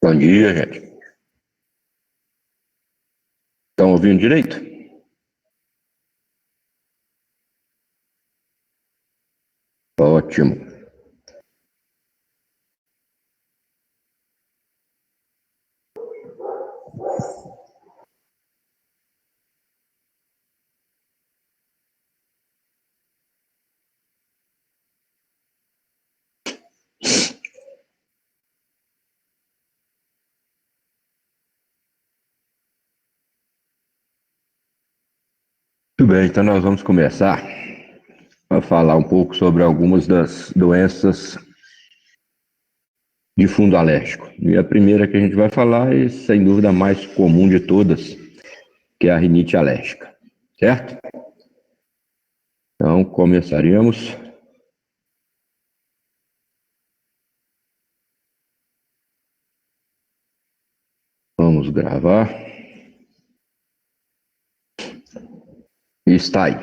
Bom dia, gente. Estão ouvindo direito? Ótimo. Muito bem, então nós vamos começar a falar um pouco sobre algumas das doenças de fundo alérgico. E a primeira que a gente vai falar é, sem dúvida, a mais comum de todas, que é a rinite alérgica, certo? Então, começaríamos. Vamos gravar. E está aí.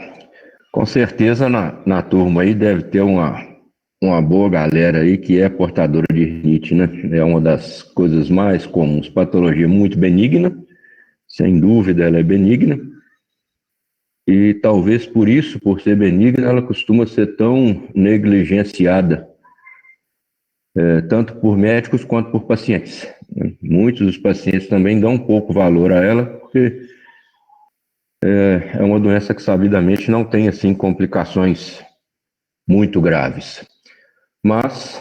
Com certeza na turma aí deve ter uma boa galera aí que é portadora de rinite, né? É uma das coisas mais comuns. Patologia muito benigna, sem dúvida ela é benigna. E talvez por isso, por ser benigna, ela costuma ser tão negligenciada, tanto por médicos quanto por pacientes. Muitos dos pacientes também dão pouco valor a ela, porque é uma doença que sabidamente não tem assim complicações muito graves. Mas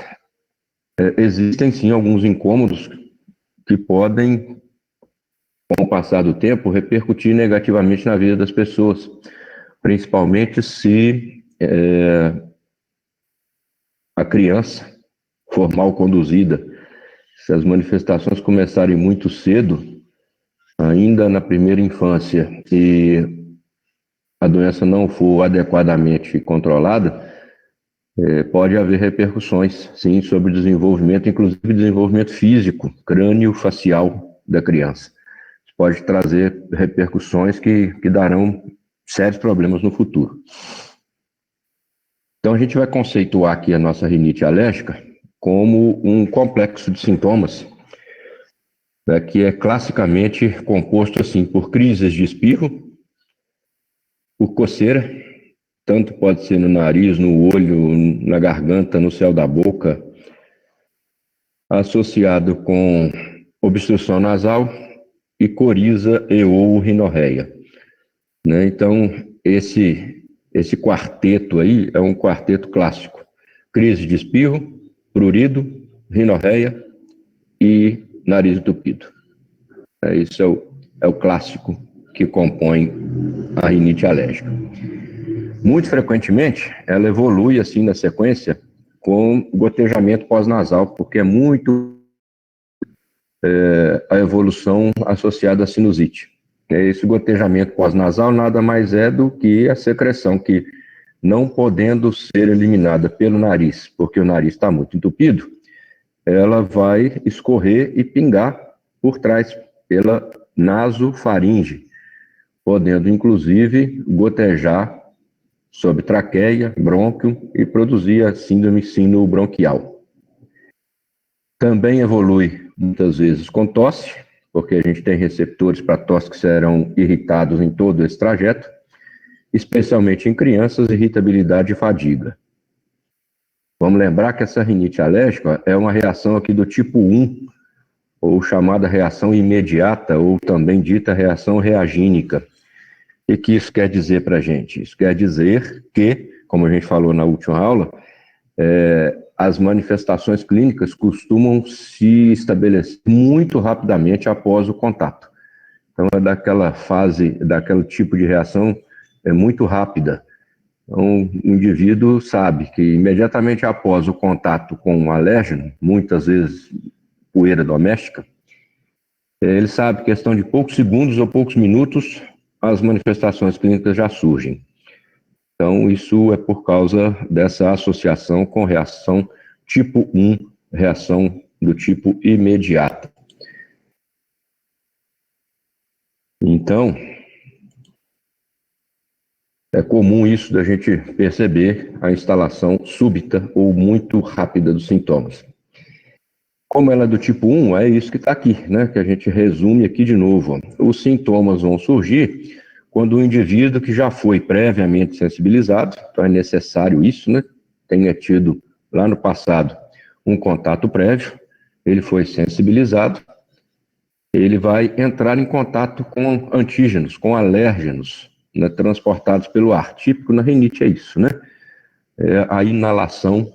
existem sim alguns incômodos que podem, com o passar do tempo, repercutir negativamente na vida das pessoas, principalmente se a criança for mal conduzida. Se as manifestações começarem muito cedo, ainda na primeira infância, e a doença não for adequadamente controlada, pode haver repercussões, sim, sobre o desenvolvimento, inclusive desenvolvimento físico, crânio-facial da criança. Isso pode trazer repercussões que darão sérios problemas no futuro. Então, a gente vai conceituar aqui a nossa rinite alérgica como um complexo de sintomas, né, que é classicamente composto assim por crises de espirro, por coceira, tanto pode ser no nariz, no olho, na garganta, no céu da boca, associado com obstrução nasal e coriza e ou rinorreia, né? Então, esse quarteto aí é um quarteto clássico. Crise de espirro, prurido, rinorreia e nariz entupido. Isso é o clássico que compõe a rinite alérgica. Muito frequentemente, ela evolui assim na sequência com gotejamento pós-nasal, porque é muito a evolução associada à sinusite. Esse gotejamento pós-nasal nada mais é do que a secreção que, não podendo ser eliminada pelo nariz, porque o nariz está muito entupido, ela vai escorrer e pingar por trás pela nasofaringe, podendo inclusive gotejar sobre traqueia, brônquio e produzir a síndrome sino-bronquial. Também evolui muitas vezes com tosse, porque a gente tem receptores para tosse que serão irritados em todo esse trajeto, especialmente em crianças, irritabilidade e fadiga. Vamos lembrar que essa rinite alérgica é uma reação aqui do tipo 1, ou chamada reação imediata, ou também dita reação reagínica. O que isso quer dizer para a gente? Isso quer dizer que, como a gente falou na última aula, as manifestações clínicas costumam se estabelecer muito rapidamente após o contato. Então, é daquela fase, daquele tipo de reação muito rápida. Então, o indivíduo sabe que imediatamente após o contato com um alérgeno, muitas vezes poeira doméstica, ele sabe que questão de poucos segundos ou poucos minutos, as manifestações clínicas já surgem. Então, isso é por causa dessa associação com reação tipo 1, reação do tipo imediata. Então, é comum isso da gente perceber a instalação súbita ou muito rápida dos sintomas. Como ela é do tipo 1, é isso que está aqui, né? Que a gente resume aqui de novo. Os sintomas vão surgir quando o indivíduo que já foi previamente sensibilizado, então é necessário isso, né? Tenha tido lá no passado um contato prévio, ele foi sensibilizado, ele vai entrar em contato com antígenos, com alérgenos, né, transportados pelo ar. Típico na rinite é isso, né? É a inalação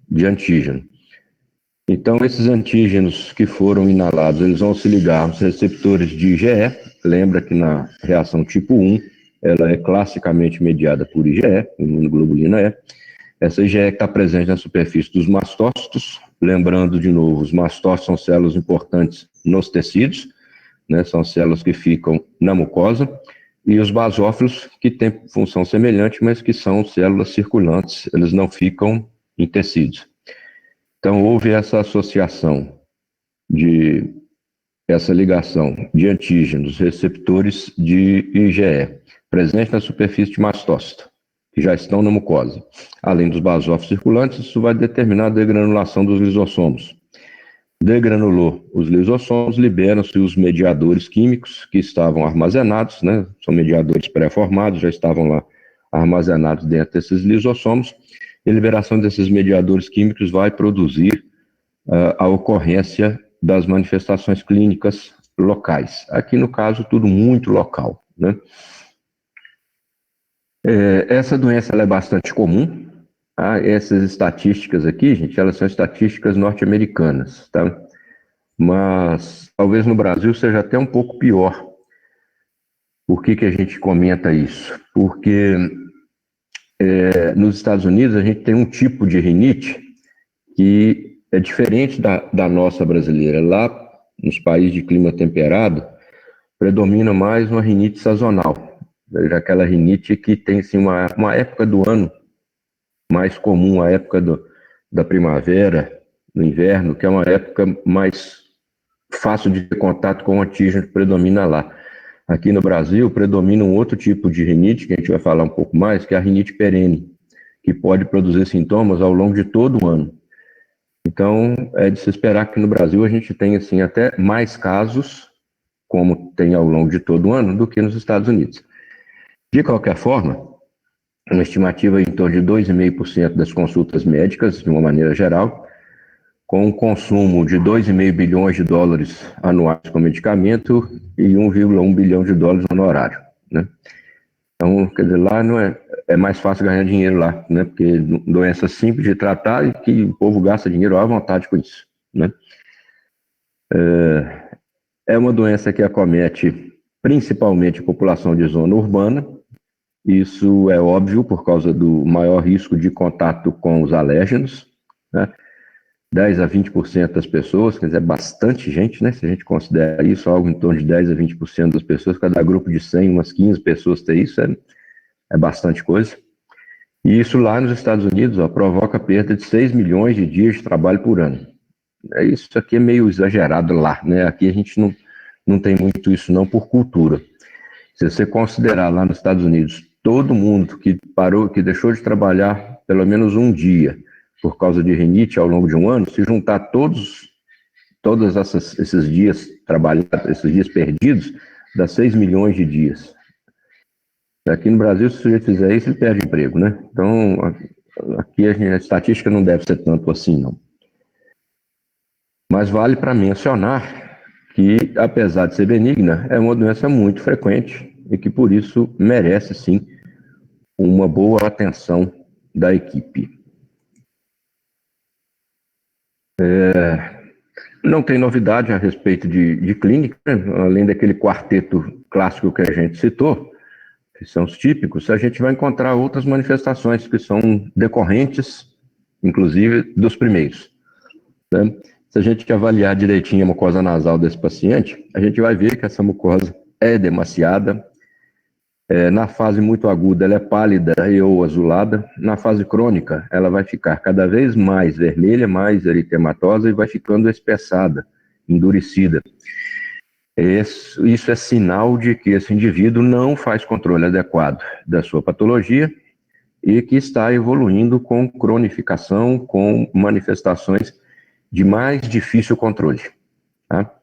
de antígeno. Então, esses antígenos que foram inalados, eles vão se ligar aos receptores de IgE. Lembra que na reação tipo 1, ela é classicamente mediada por IgE, imunoglobulina E. Essa IgE está presente na superfície dos mastócitos. Lembrando, de novo, os mastócitos são células importantes nos tecidos, né? São células que ficam na mucosa. E os basófilos, que têm função semelhante, mas que são células circulantes, eles não ficam em tecidos. Então, houve essa associação essa ligação de antígenos, receptores de IgE, presente na superfície de mastócito, que já estão na mucosa. Além dos basófilos circulantes, isso vai determinar a degranulação dos lisossomos. Degranulou os lisossomos, liberam-se os mediadores químicos que estavam armazenados, né? São mediadores pré-formados, já estavam lá armazenados dentro desses lisossomos. E a liberação desses mediadores químicos vai produzir a ocorrência das manifestações clínicas locais. Aqui, no caso, tudo muito local, né? Essa doença ela é bastante comum. Tá? Essas estatísticas aqui, gente, elas são estatísticas norte-americanas, tá? Mas talvez no Brasil seja até um pouco pior. Por que que a gente comenta isso? Porque nos Estados Unidos a gente tem um tipo de rinite que é diferente da nossa brasileira. Lá, nos países de clima temperado, predomina mais uma rinite sazonal. Veja, aquela rinite que tem assim, uma época do ano mais comum, a época da primavera, no inverno, que é uma época mais fácil de ter contato com o antígeno que predomina lá. Aqui no Brasil, predomina um outro tipo de rinite, que a gente vai falar um pouco mais, que é a rinite perene, que pode produzir sintomas ao longo de todo o ano. Então, é de se esperar que no Brasil a gente tenha, assim, até mais casos, como tem ao longo de todo o ano, do que nos Estados Unidos. De qualquer forma, uma estimativa em torno de 2,5% das consultas médicas, de uma maneira geral, com um consumo de 2,5 bilhões de dólares anuais com medicamento e 1,1 bilhão de dólares no honorário, né? Então, quer dizer, lá não é mais fácil ganhar dinheiro lá, né? Porque doença simples de tratar e que o povo gasta dinheiro à vontade com isso, né? É uma doença que acomete principalmente a população de zona urbana. Isso é óbvio por causa do maior risco de contato com os alérgenos, né? 10 a 20% das pessoas, quer dizer, é bastante gente, né? Se a gente considera isso, algo em torno de 10 a 20% das pessoas, cada grupo de 100, umas 15 pessoas ter isso, é bastante coisa. E isso lá nos Estados Unidos, ó, provoca perda de 6 milhões de dias de trabalho por ano. Isso aqui é meio exagerado lá, né? Aqui a gente não tem muito isso não por cultura. Se você considerar lá nos Estados Unidos, todo mundo que parou, que deixou de trabalhar pelo menos um dia por causa de rinite ao longo de um ano, se juntar todos esses dias trabalhados, esses dias perdidos, dá 6 milhões de dias. Aqui no Brasil, se o sujeito fizer isso, ele perde emprego, né? Então, aqui a estatística não deve ser tanto assim, não. Mas vale para mencionar que, apesar de ser benigna, é uma doença muito frequente e que, por isso, merece, sim, uma boa atenção da equipe. Não tem novidade a respeito de clínica, né? Além daquele quarteto clássico que a gente citou, que são os típicos, a gente vai encontrar outras manifestações que são decorrentes, inclusive, dos primeiros, né? Se a gente avaliar direitinho a mucosa nasal desse paciente, a gente vai ver que essa mucosa é demasiada. Na fase muito aguda, ela é pálida e ou azulada. Na fase crônica, ela vai ficar cada vez mais vermelha, mais eritematosa e vai ficando espessada, endurecida. Isso é sinal de que esse indivíduo não faz controle adequado da sua patologia e que está evoluindo com cronificação, com manifestações de mais difícil controle. Tá?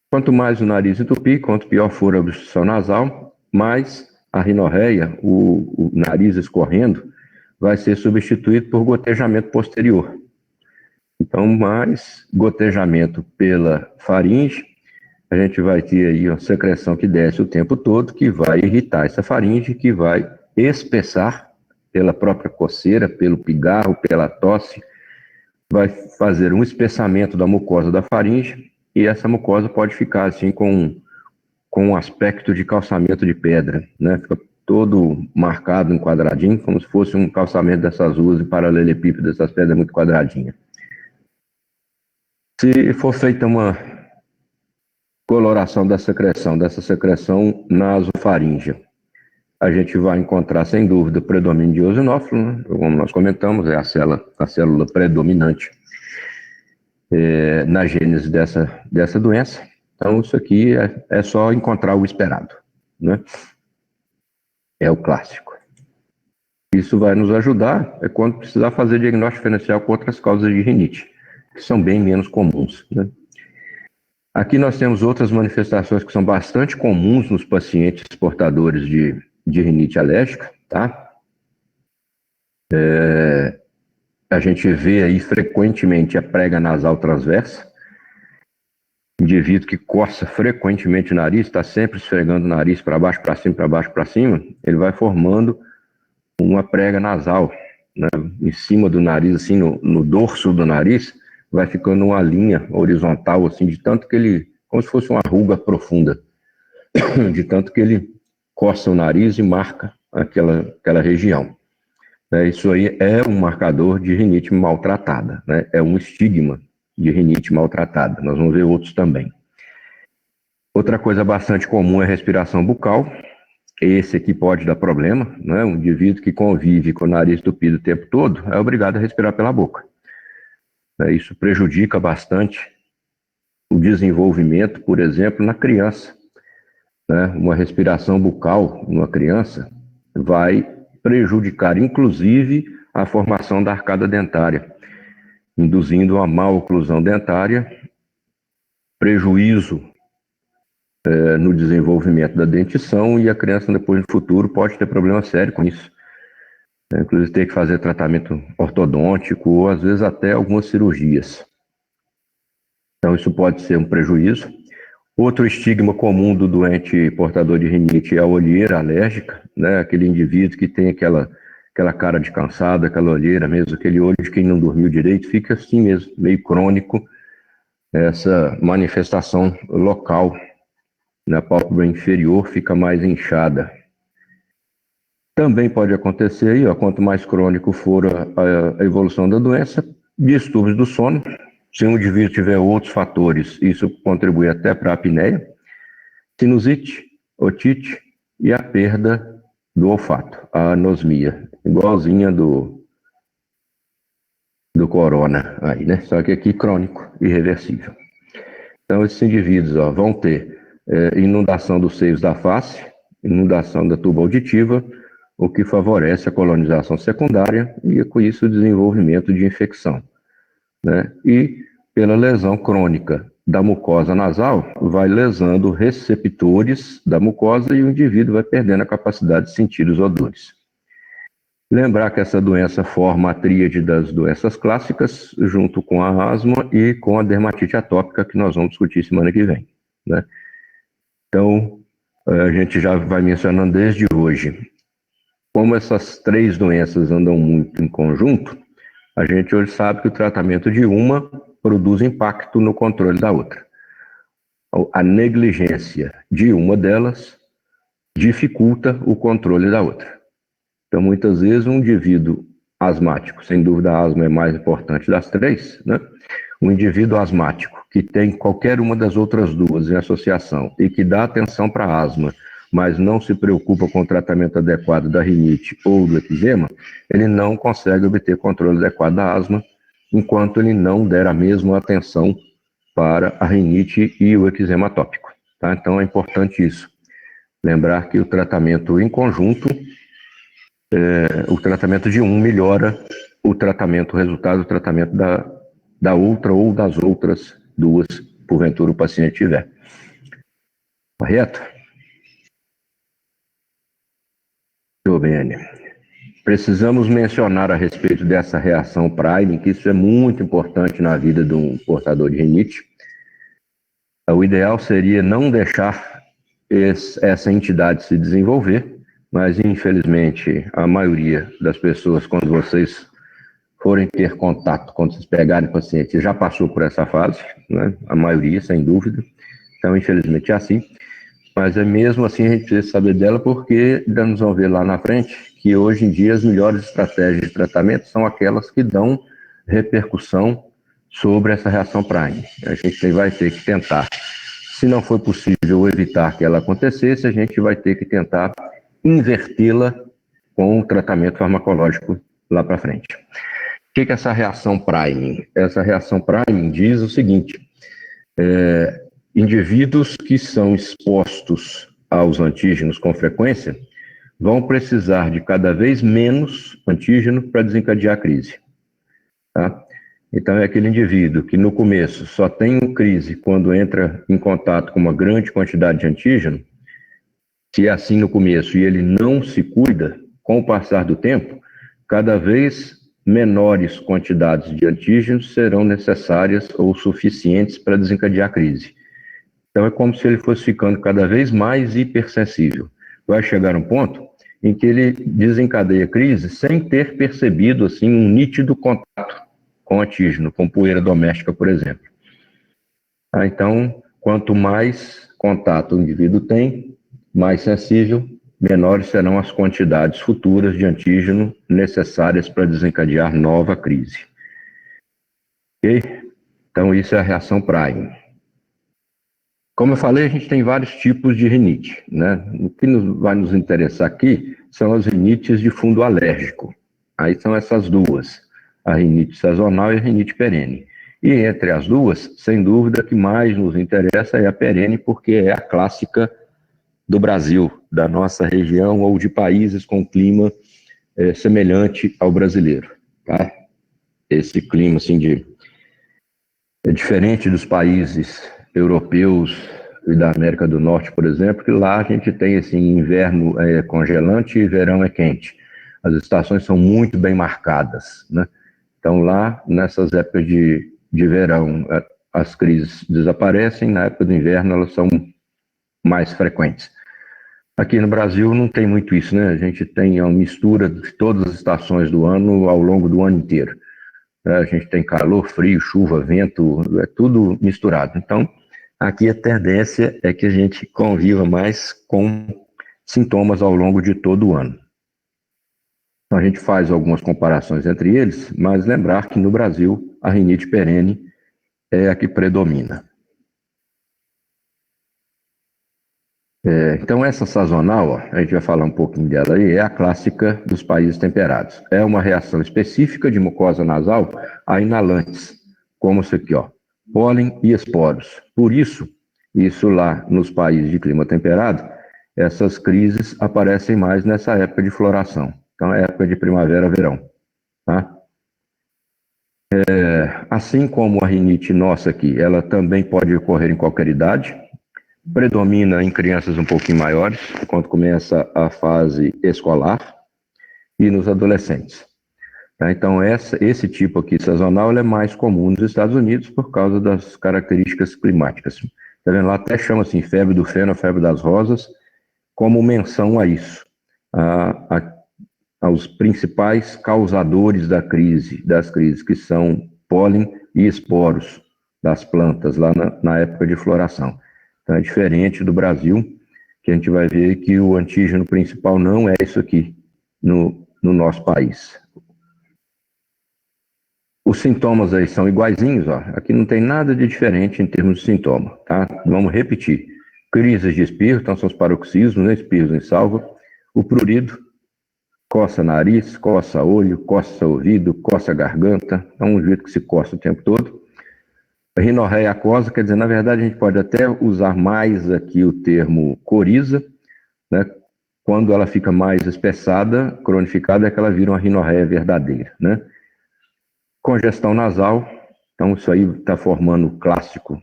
Quanto mais o nariz entupir, quanto pior for a obstrução nasal, mais a rinorreia, o nariz escorrendo, vai ser substituído por gotejamento posterior. Então, mais gotejamento pela faringe, a gente vai ter aí uma secreção que desce o tempo todo, que vai irritar essa faringe, que vai espessar pela própria coceira, pelo pigarro, pela tosse, vai fazer um espessamento da mucosa da faringe, e essa mucosa pode ficar assim com um aspecto de calçamento de pedra, né? Fica todo marcado em quadradinho, como se fosse um calçamento dessas ruas de paralelepípedo, dessas pedras muito quadradinhas. Se for feita uma coloração dessa secreção nasofaríngea, a gente vai encontrar, sem dúvida, o predomínio de eosinófilo, né? Como nós comentamos, é a célula predominante na gênese dessa doença. Então, isso aqui é só encontrar o esperado, né? É o clássico. Isso vai nos ajudar quando precisar fazer diagnóstico diferencial com outras causas de rinite, que são bem menos comuns, né? Aqui nós temos outras manifestações que são bastante comuns nos pacientes portadores de rinite alérgica, tá? A gente vê aí frequentemente a prega nasal transversa, indivíduo que coça frequentemente o nariz, está sempre esfregando o nariz para baixo, para cima, para baixo, para cima, ele vai formando uma prega nasal, né? Em cima do nariz, assim, no dorso do nariz, vai ficando uma linha horizontal, assim, de tanto que ele, como se fosse uma ruga profunda, de tanto que ele coça o nariz e marca aquela região. Isso aí é um marcador de rinite maltratada, né? É um estigma de rinite maltratada. Nós vamos ver outros também. Outra coisa bastante comum é a respiração bucal. Esse aqui pode dar problema, né? Um indivíduo que convive com o nariz entupido o tempo todo é obrigado a respirar pela boca. Isso prejudica bastante o desenvolvimento, por exemplo, na criança, né? Uma respiração bucal numa criança vai prejudicar, inclusive, a formação da arcada dentária, induzindo uma má oclusão dentária, prejuízo no desenvolvimento da dentição, e a criança depois no futuro pode ter problema sério com isso. Inclusive ter que fazer tratamento ortodôntico ou às vezes até algumas cirurgias. Então isso pode ser um prejuízo. Outro estigma comum do doente portador de rinite é a olheira alérgica, né? Aquele indivíduo que tem aquela cara de cansado, aquela olheira mesmo, aquele olho de quem não dormiu direito, fica assim mesmo, meio crônico, essa manifestação local na pálpebra inferior fica mais inchada. Também pode acontecer aí, ó, quanto mais crônico for a evolução da doença, distúrbios do sono. Se um indivíduo tiver outros fatores, isso contribui até para a apneia, sinusite, otite e a perda do olfato, a anosmia, igualzinha do corona aí, né? Só que aqui crônico, irreversível. Então esses indivíduos, ó, vão ter inundação dos seios da face, inundação da tuba auditiva, o que favorece a colonização secundária e com isso o desenvolvimento de infecção, né? E pela lesão crônica da mucosa nasal, vai lesando receptores da mucosa e o indivíduo vai perdendo a capacidade de sentir os odores. Lembrar que essa doença forma a tríade das doenças clássicas, junto com a asma e com a dermatite atópica, que nós vamos discutir semana que vem, né? Então, a gente já vai mencionando desde hoje, como essas três doenças andam muito em conjunto, a gente hoje sabe que o tratamento de uma produz impacto no controle da outra. A negligência de uma delas dificulta o controle da outra. Então, muitas vezes, um indivíduo asmático, sem dúvida a asma é mais importante das três, né? Um indivíduo asmático que tem qualquer uma das outras duas em associação e que dá atenção para a asma, mas não se preocupa com o tratamento adequado da rinite ou do eczema, ele não consegue obter controle adequado da asma, enquanto ele não der a mesma atenção para a rinite e o eczema atópico, tá? Então é importante isso. Lembrar que o tratamento em conjunto, o tratamento de um melhora o tratamento, o resultado do tratamento da outra ou das outras duas, porventura o paciente tiver. Correto? Muito bem. Precisamos mencionar a respeito dessa reação Prime, que isso é muito importante na vida de um portador de rinite. O ideal seria não deixar essa entidade se desenvolver, mas infelizmente a maioria das pessoas, quando vocês forem ter contato, quando vocês pegarem paciente, já passou por essa fase, né? A maioria, sem dúvida. Então, infelizmente é assim. Mas é mesmo assim a gente precisa saber dela, porque nós vamos ver lá na frente que hoje em dia as melhores estratégias de tratamento são aquelas que dão repercussão sobre essa reação Prime. A gente vai ter que tentar, se não for possível evitar que ela acontecesse, a gente vai ter que tentar invertê-la com o tratamento farmacológico lá para frente. O que é essa reação Prime? Essa reação Prime diz o seguinte: indivíduos que são expostos aos antígenos com frequência vão precisar de cada vez menos antígeno para desencadear a crise. Tá? Então, é aquele indivíduo que no começo só tem crise quando entra em contato com uma grande quantidade de antígeno. Se é assim no começo e ele não se cuida, com o passar do tempo, cada vez menores quantidades de antígenos serão necessárias ou suficientes para desencadear a crise. Então, é como se ele fosse ficando cada vez mais hipersensível. Vai chegar um ponto em que ele desencadeia a crise sem ter percebido assim, um nítido contato com antígeno, com poeira doméstica, por exemplo. Então, quanto mais contato o indivíduo tem, mais sensível, menores serão as quantidades futuras de antígeno necessárias para desencadear nova crise. Ok? Então, isso é a reação Prime. Como eu falei, a gente tem vários tipos de rinite, né? O que vai nos interessar aqui são as rinites de fundo alérgico. Aí são essas duas, a rinite sazonal e a rinite perene. E entre as duas, sem dúvida, a que mais nos interessa é a perene, porque é a clássica do Brasil, da nossa região ou de países com clima semelhante ao brasileiro. Tá? Esse clima assim, é diferente dos países europeus e da América do Norte, por exemplo, que lá a gente tem assim, inverno congelante e verão é quente. As estações são muito bem marcadas, né? Então lá, nessas épocas de verão, as crises desaparecem, na época do inverno elas são mais frequentes. Aqui no Brasil não tem muito isso, né? A gente tem uma mistura de todas as estações do ano ao longo do ano inteiro. A gente tem calor, frio, chuva, vento, é tudo misturado. Então, aqui a tendência é que a gente conviva mais com sintomas ao longo de todo o ano. Então, a gente faz algumas comparações entre eles, mas lembrar que no Brasil a rinite perene é a que predomina. Então, essa sazonal, ó, a gente vai falar um pouquinho dela aí, é a clássica dos países temperados. É uma reação específica de mucosa nasal a inalantes, como isso aqui, ó, pólen e esporos. Por isso lá nos países de clima temperado, essas crises aparecem mais nessa época de floração. Então, é época de primavera, verão. Tá? Assim como a rinite nossa aqui, ela também pode ocorrer em qualquer idade. Predomina em crianças um pouquinho maiores, quando começa a fase escolar, e nos adolescentes. Tá? Então, esse tipo aqui sazonal é mais comum nos Estados Unidos por causa das características climáticas. Tá vendo? Lá até chama assim, febre do feno, febre das rosas, como menção a isso, aos principais causadores das crises, que são pólen e esporos das plantas, lá na época de floração. Então, é diferente do Brasil, que a gente vai ver que o antígeno principal não é isso aqui no nosso país. Os sintomas aí são iguaizinhos, ó. Aqui não tem nada de diferente em termos de sintoma, tá? Vamos repetir. Crises de espirro, então são os paroxismos, né? Espirros em salva. O prurido, coça nariz, coça olho, coça ouvido, coça garganta. É um jeito que se coça o tempo todo. A rinorreia aquosa, quer dizer, na verdade a gente pode até usar mais aqui o termo coriza, né? Quando ela fica mais espessada, cronificada, é que ela vira uma rinorreia verdadeira, né? Congestão nasal, então isso aí está formando o clássico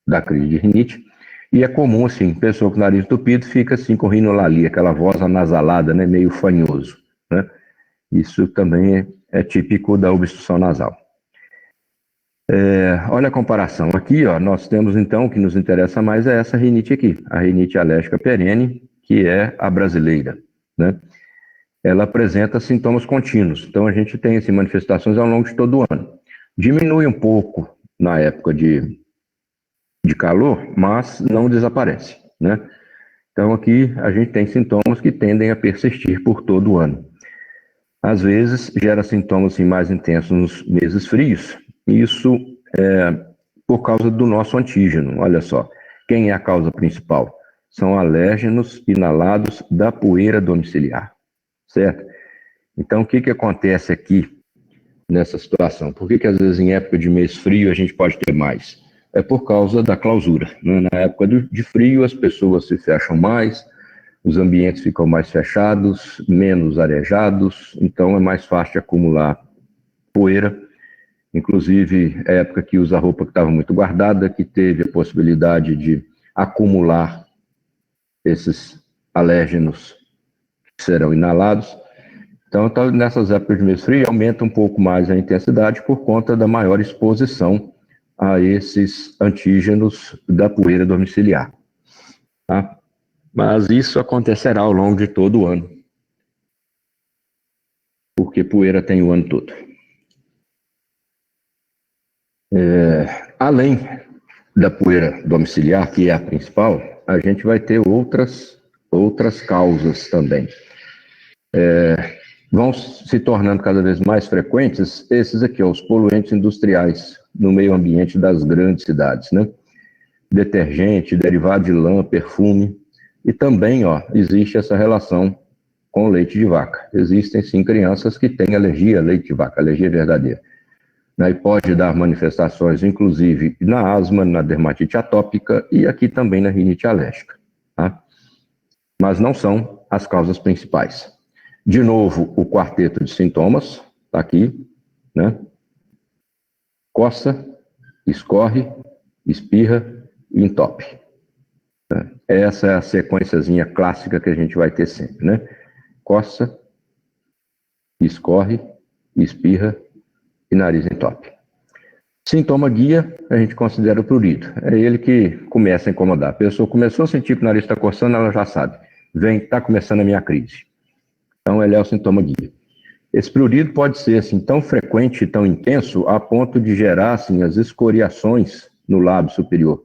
da crise de rinite. E é comum, assim, pessoa com nariz entupido fica assim com rinolalia, aquela voz anasalada, né, meio fanhoso, né? Isso também é típico da obstrução nasal. Olha a comparação. Aqui, ó, nós temos então, o que nos interessa mais é essa rinite aqui, a rinite alérgica perene, que é a brasileira, né? Ela apresenta sintomas contínuos, então a gente tem assim, manifestações ao longo de todo o ano. Diminui um pouco na época de calor, mas não desaparece, né? Então aqui a gente tem sintomas que tendem a persistir por todo o ano. Às vezes gera sintomas assim, mais intensos nos meses frios, e isso é por causa do nosso antígeno. Olha só, quem é a causa principal? São alérgenos inalados da poeira domiciliar, certo? Então o que acontece aqui nessa situação? Por que às vezes em época de mês frio a gente pode ter mais? É por causa da clausura, né? Na época de frio as pessoas se fecham mais, os ambientes ficam mais fechados, menos arejados, então é mais fácil de acumular poeira. Inclusive, é a época que usa roupa que estava muito guardada, que teve a possibilidade de acumular esses alérgenos que serão inalados. Então, nessas épocas de mês frio, aumenta um pouco mais a intensidade por conta da maior exposição a esses antígenos da poeira domiciliar, tá? Mas isso acontecerá ao longo de todo o ano, porque poeira tem o ano todo. Além da poeira domiciliar, que é a principal, a gente vai ter outras causas também. Vão se tornando cada vez mais frequentes esses aqui, ó, os poluentes industriais no meio ambiente das grandes cidades, né? Detergente, derivado de lã, perfume, e também, ó, existe essa relação com leite de vaca. Existem sim crianças que têm alergia a leite de vaca, alergia verdadeira. E pode dar manifestações, inclusive, na asma, na dermatite atópica e aqui também na rinite alérgica, tá? Mas não são as causas principais. De novo, o quarteto de sintomas, tá aqui, né? Coça, escorre, espirra e entope. Essa é a sequenciazinha clássica que a gente vai ter sempre, né? Coça, escorre, espirra e nariz entope. Sintoma guia, a gente considera o prurido. É ele que começa a incomodar. A pessoa começou a sentir que o nariz está coçando, ela já sabe. Está começando a minha crise. Então, ele é o sintoma guia. Esse prurido pode ser assim, tão frequente e tão intenso a ponto de gerar assim, as escoriações no lábio superior.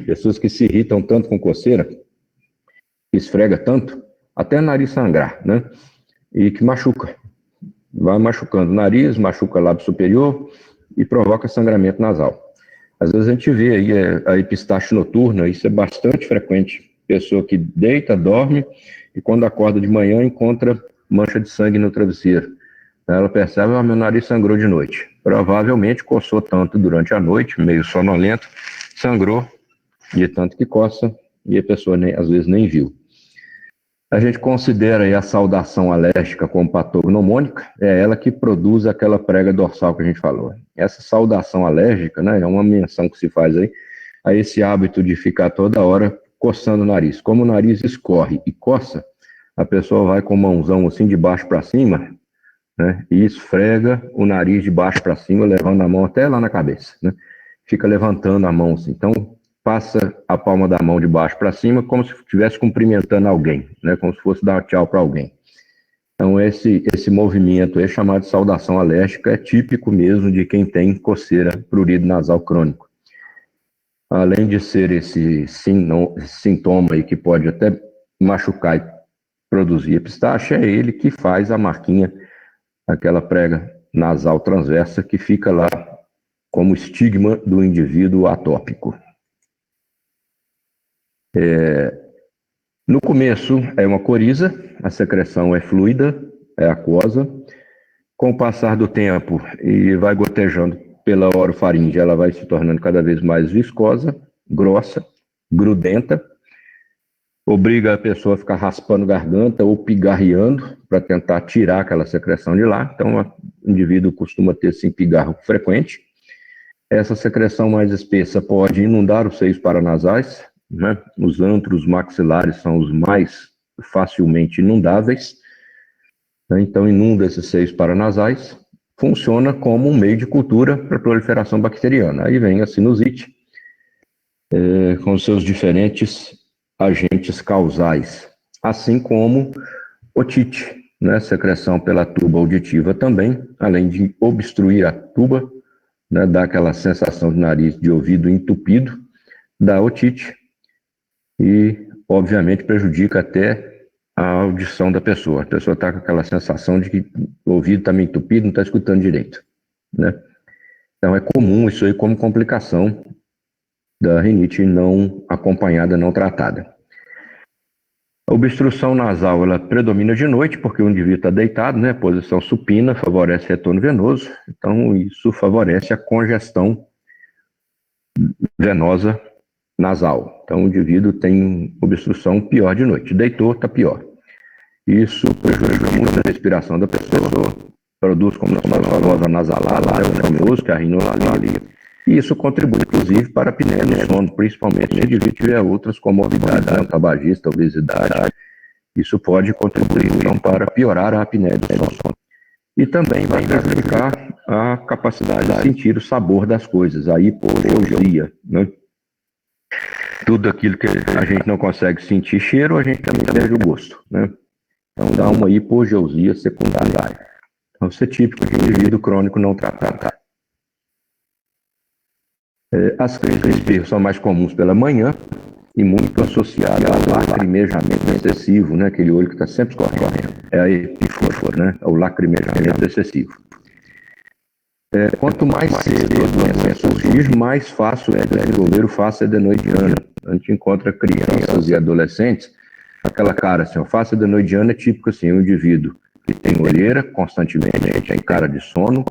Pessoas que se irritam tanto com coceira, que esfrega tanto, até o nariz sangrar, né? E que machuca. Vai machucando o nariz, machuca o lábio superior e provoca sangramento nasal. Às vezes a gente vê aí a epistaxe noturna, isso é bastante frequente. Pessoa que deita, dorme e quando acorda de manhã encontra mancha de sangue no travesseiro. Ela percebe, meu nariz sangrou de noite. Provavelmente coçou tanto durante a noite, meio sonolento, sangrou, e tanto que coça, e a pessoa às vezes nem viu. A gente considera aí a saudação alérgica como patognomônica, é ela que produz aquela prega dorsal que a gente falou. Essa saudação alérgica, né, é uma menção que se faz aí a esse hábito de ficar toda hora coçando o nariz. Como o nariz escorre e coça, a pessoa vai com a mãozão assim de baixo para cima, né, e esfrega o nariz de baixo para cima, levando a mão até lá na cabeça, né? Fica levantando a mão assim. Então, passa a palma da mão de baixo para cima, como se estivesse cumprimentando alguém, né? Como se fosse dar tchau para alguém. Então, esse movimento é chamado de saudação alérgica, é típico mesmo de quem tem coceira, prurido nasal crônico. Além de ser esse sintoma aí que pode até machucar e produzir epistaxe, é ele que faz a marquinha, aquela prega nasal transversa que fica lá como estigma do indivíduo atópico. No começo é uma coriza, a secreção é fluida, é aquosa. Com o passar do tempo e vai gotejando pela orofaringe, ela vai se tornando cada vez mais viscosa, grossa, grudenta. obriga a pessoa a ficar raspando garganta ou pigarreando para tentar tirar aquela secreção de lá. Então, o indivíduo costuma ter sim pigarro frequente. Essa secreção mais espessa pode inundar os seios paranasais, né? Os antros maxilares são os mais facilmente inundáveis, né? Então, inunda esses seios paranasais, funciona como um meio de cultura para proliferação bacteriana. Aí vem a sinusite, com seus diferentes agentes causais, assim como otite, né? Secreção pela tuba auditiva também, além de obstruir a tuba, né? Dá aquela sensação de nariz de ouvido entupido, dá otite e, obviamente, prejudica até a audição da pessoa. A pessoa está com aquela sensação de que o ouvido está meio entupido, não está escutando direito, né? Então, é comum isso aí como complicação da rinite não acompanhada, não tratada. A obstrução nasal, ela predomina de noite, porque o indivíduo está deitado, né? Posição supina, favorece retorno venoso, então isso favorece a congestão venosa nasal. Então o indivíduo tem obstrução pior de noite. Deitou, está pior. Isso prejudica muito a respiração da pessoa, produz, como nós falamos, a nasalada, o venoso, que é a rinolalia. E isso contribui, inclusive, para a apneia do sono, principalmente se o indivíduo tiver outras comorbidades, né, tabagista, obesidade. Isso pode contribuir, então, para piorar a apneia do sono. E também vai prejudicar a capacidade de sentir o sabor das coisas, a hipogeusia, né? Tudo aquilo que a gente não consegue sentir cheiro, a gente também perde o gosto, né? Então dá uma hipogeusia secundária. Então, isso é típico de indivíduo crônico não tratado. As crises de espirro são mais comuns pela manhã e muito associadas ao lacrimejamento excessivo, né? Aquele olho que está sempre escorrendo. É a epífora, né? O lacrimejamento excessivo. Quanto mais cedo a doença surgir, mais fácil é desenvolver o face adenoidiano. A gente encontra crianças e adolescentes, aquela cara assim, o face adenoidiano é típico assim, um indivíduo que tem olheira constantemente, tem cara de sono,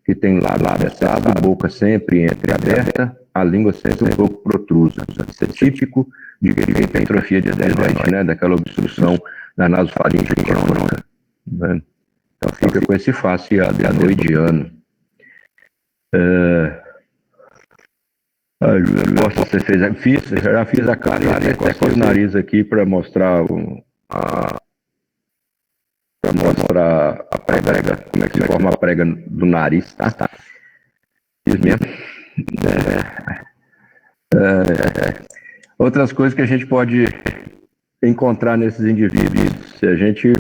que tem lábio fechado, a boca sempre entreaberta, a língua sempre um pouco protrusa. Isso é típico de quem tem atrofia de adenoide, né? Daquela obstrução da nasofaringe crônica, né? Então fica com esse face adenoidiano. Você fez já fiz a cara, coço o nariz aqui para mostrar a prega, como é que se forma a prega do nariz, tá? Fiz mesmo. Outras coisas que a gente pode encontrar nesses indivíduos, se a gente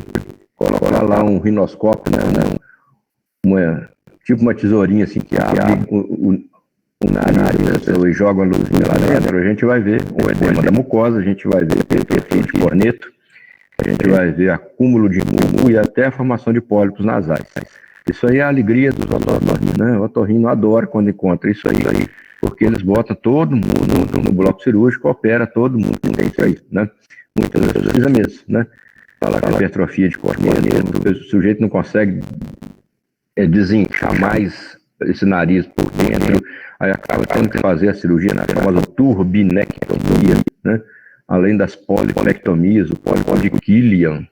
colocar lá um rinoscópio, né, tipo uma tesourinha assim que abre o nariz da pessoa e joga uma luzinha lá dentro, a gente vai ver o edema da mucosa, a gente vai ver hipertrofia de corneto, a gente vai ver acúmulo de muco e até a formação de pólipos nasais. Isso aí é a alegria dos otorrinos, né? O otorrino adora quando encontra isso aí, porque eles botam todo mundo no bloco cirúrgico, opera todo mundo que tem isso aí, né? Muitas vezes precisa mesmo, né? Fala que hipertrofia de corneto, o sujeito não consegue desinchar mais esse nariz por dentro, aí acaba tendo que fazer a cirurgia na famosa turbinectomia, né? Além das polipectomias, o pólipo de Killian.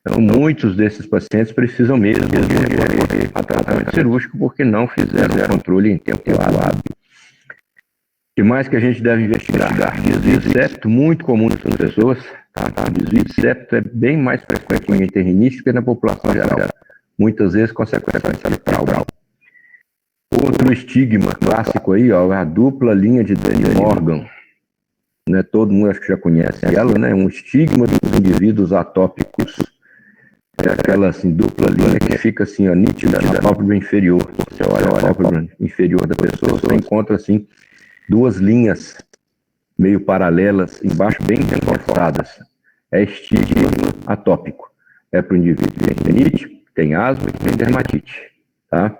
Então, muitos desses pacientes precisam mesmo de recorrer a tratamento cirúrgico porque não fizeram o controle em tempo adequado. O que mais que a gente deve investigar? Desvio de septo, muito comum nessas pessoas. Desvio de septo é bem mais frequente em interrinite do que na população geral. Muitas vezes consequência cerebral. Outro estigma clássico aí, ó, a dupla linha de Danny Morgan. Né, todo mundo acho que já conhece ela, né? Um estigma dos indivíduos atópicos. É aquela assim, dupla linha que fica assim, ó, nítida na pálpebra inferior. Você olha a pálpebra inferior da pessoa, você encontra assim, duas linhas meio paralelas, embaixo bem reforçadas. É estigma atópico. É para o indivíduo que tem rinite, tem asma e tem dermatite, tá?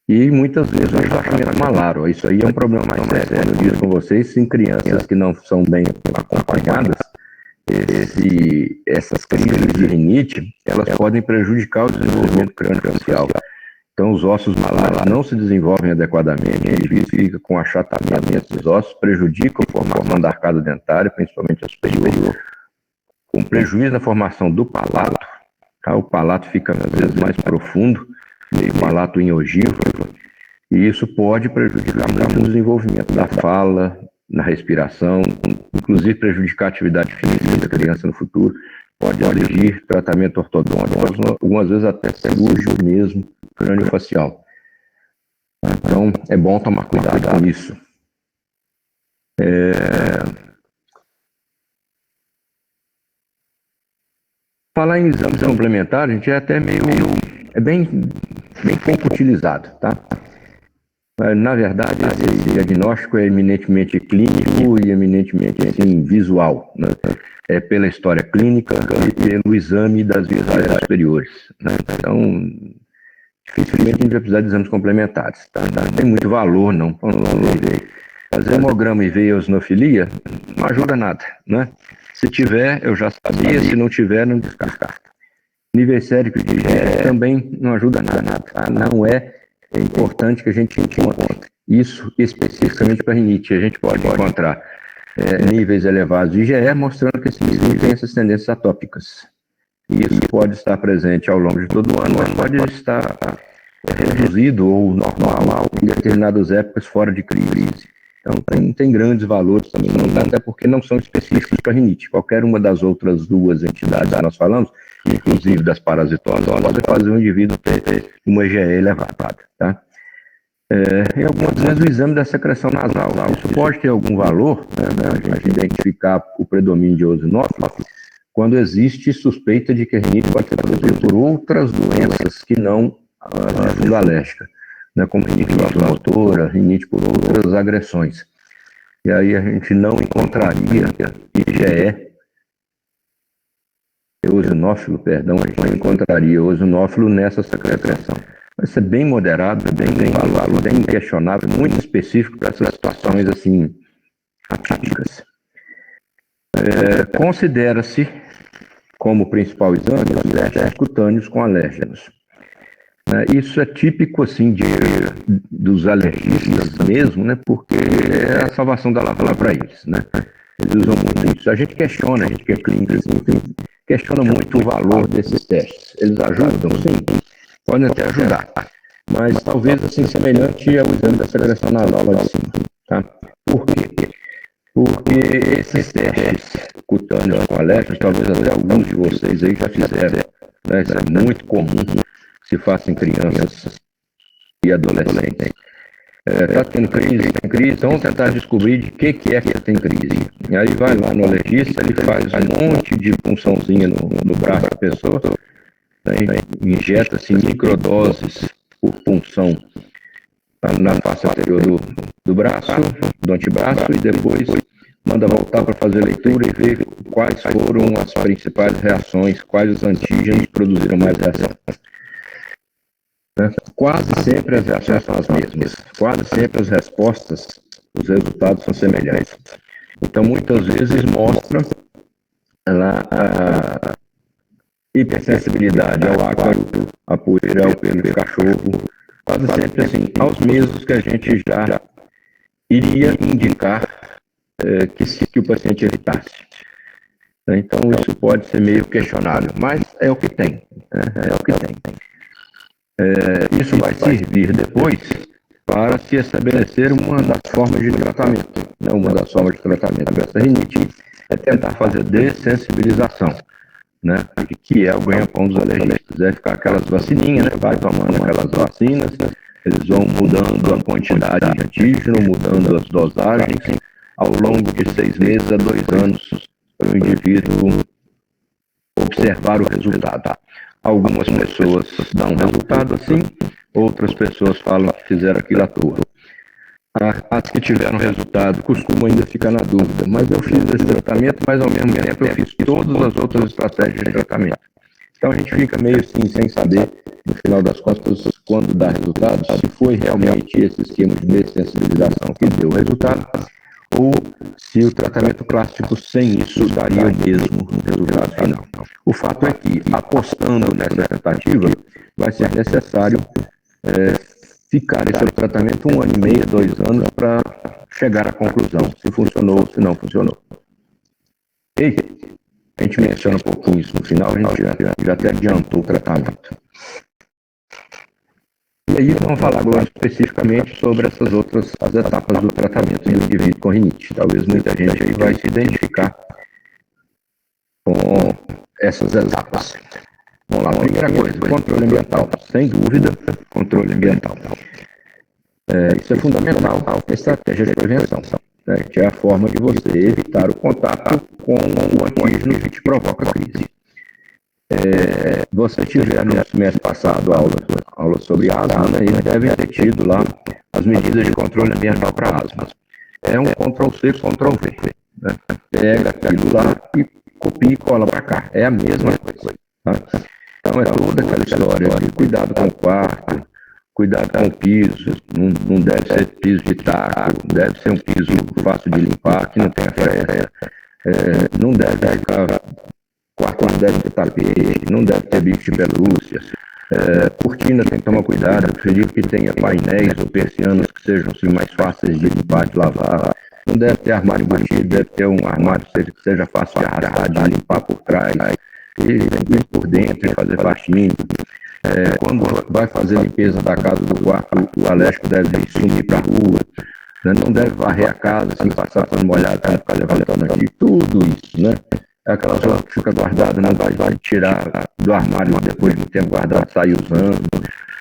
E muitas vezes o enfaixamento malário. Isso aí é um problema mais sério. Eu disse com vocês, em crianças que não são bem acompanhadas, essas crises de rinite, elas podem prejudicar o desenvolvimento crânio-facial. Então, os ossos malares não se desenvolvem adequadamente, o indivíduo fica com achatamento desses ossos, prejudica a formação da arcada dentária, principalmente a superior, com prejuízo na formação do palato, tá? O palato fica, às vezes, mais profundo, meio palato em ogiva, e isso pode prejudicar muito o desenvolvimento da fala, na respiração, inclusive prejudicar a atividade física da criança no futuro, pode exigir tratamento ortodôntico, algumas vezes até cirúrgico mesmo, craniofacial. Então, é bom tomar cuidado com isso. Falar em exames complementares, a gente é até bem pouco utilizado, tá? Na verdade, esse diagnóstico é eminentemente clínico e eminentemente assim, visual, né? É pela história clínica e pelo exame das vias aéreas superiores, né? Então, dificilmente a gente vai precisar de exames complementares, tá? Não tem muito valor, não. Fazer hemograma e ver eosinofilia não ajuda nada, né? Se tiver, eu já sabia, se não tiver, não descarta. Níveis séricos de IgE também não ajuda nada, tá? Não é importante que a gente encontre isso especificamente para rinite. A gente pode encontrar níveis elevados de IgE, mostrando que esse nível tem essas tendências atópicas. E isso pode estar presente ao longo de todo o ano, mas pode estar reduzido ou normal em determinadas épocas fora de crise. Então tem grandes valores também, até porque não são específicos para rinite. Qualquer uma das outras duas entidades que nós falamos, inclusive das parasitoses, pode fazer o indivíduo ter uma IgE elevada, tá? E algumas vezes o exame da secreção nasal, isso pode ter algum valor, né, a gente identificar o predomínio de eosinófilo, quando existe suspeita de que a rinite pode ser produzida por outras doenças que não a fundo alérgica, né, como rinite vasomotora, rinite por outras agressões. E aí a gente não encontraria IgE, eosinófilo, perdão, a gente não encontraria eosinófilo nessa secreção. Vai ser bem moderado, bem questionável, muito específico para essas situações assim atípicas. Considera-se como principal exame os testes cutâneos com alérgenos. Isso é típico assim dos alergistas mesmo, né? Porque é a salvação da lava lá para eles, né? Eles usam muito isso. A gente questiona, a gente que é clínico, assim, questiona muito o valor desses testes. Eles ajudam, sim, podem até ajudar, mas talvez assim semelhante ao exame da secreção nasal lá de cima, tá? Por quê? Porque esses testes cutâneos com alérgenos, talvez até alguns de vocês aí já fizeram, né? Isso é muito comum que se faça em crianças e adolescentes. Está tendo crise, tem crise, então tentar descobrir de que é que tem crise. E aí vai lá no alergista, ele faz um monte de punçãozinha no braço da pessoa, né? Injeta-se microdoses por punção na face anterior do braço, do antebraço, e depois manda voltar para fazer leitura e ver quais foram as principais reações, quais os antígenos produziram mais reação. Quase sempre as reações são as mesmas, quase sempre as respostas, os resultados são semelhantes. Então, muitas vezes mostra a hipersensibilidade ao ácaro, a poeira, ao pelo do cachorro, quase sempre assim, aos mesmos que a gente já iria indicar que o paciente evitasse. Então, isso pode ser meio questionável, mas é o que tem, é o que tem. Isso vai servir depois para se estabelecer uma das formas de tratamento. Né? Uma das formas de tratamento dessa rinite é tentar fazer dessensibilização, né? Que é o ganha-pão dos alergistas. É ficar aquelas vacininhas, né? Vai tomando aquelas vacinas, eles vão mudando a quantidade de antígeno, mudando as dosagens ao longo de 6 meses a 2 anos para o indivíduo observar o resultado. Algumas pessoas dão um resultado assim, outras pessoas falam que fizeram aquilo à toa. As que tiveram resultado costumam ainda ficar na dúvida, mas eu fiz esse tratamento, mas ao mesmo tempo eu fiz todas as outras estratégias de tratamento. Então a gente fica meio assim sem saber, no final das contas, quando dá resultado, se foi realmente esse esquema de dessensibilização que deu resultado, ou se o tratamento clássico sem isso daria o mesmo resultado final. O fato é que, apostando nessa tentativa, vai ser necessário ficar esse tratamento 1 ano e meio, 2 anos, para chegar à conclusão, se funcionou ou se não funcionou. E a gente menciona um pouquinho isso no final, a gente já até adiantou o tratamento. E aí vamos falar agora especificamente sobre essas outras as etapas do tratamento do indivíduo com rinite. Talvez muita gente aí vai se identificar com essas etapas. Vamos lá, primeira coisa, controle ambiental. Sem dúvida, controle ambiental. Isso é fundamental, estratégia de prevenção, né, que é a forma de você evitar o contato com o antígeno que te provoca crise. Você tiver no semestre passado aula sobre asma, né, e deve ter tido lá as medidas de controle ambiental para asma. É um Ctrl+C, Ctrl+V. Né? Pega aquilo lá e copia e cola para cá. É a mesma coisa. Tá? Então é toda aquela história de cuidado com o quarto, cuidado com o piso, não deve ser piso de taco, deve ser um piso fácil de limpar, que não tenha fresta, não deve ficar, quarto não deve ter tapete, não deve ter bicho de pelúcia, cortina tem que tomar cuidado, acredito que tenha painéis ou persianas que sejam assim, mais fáceis de limpar, de lavar, não deve ter armário embutido, deve ter um armário que seja fácil de arrastar, de limpar por trás, e tem que ir por dentro e fazer faxina. Quando vai fazer a limpeza da casa do quarto, o alérgico deve sumir para a rua, né? Não deve varrer a casa sem passar pano molhado, para ficar levantando aqui, tudo isso, né? É aquela roupa que fica guardada, não vai tirar do armário depois de um tempo guardado, sair usando,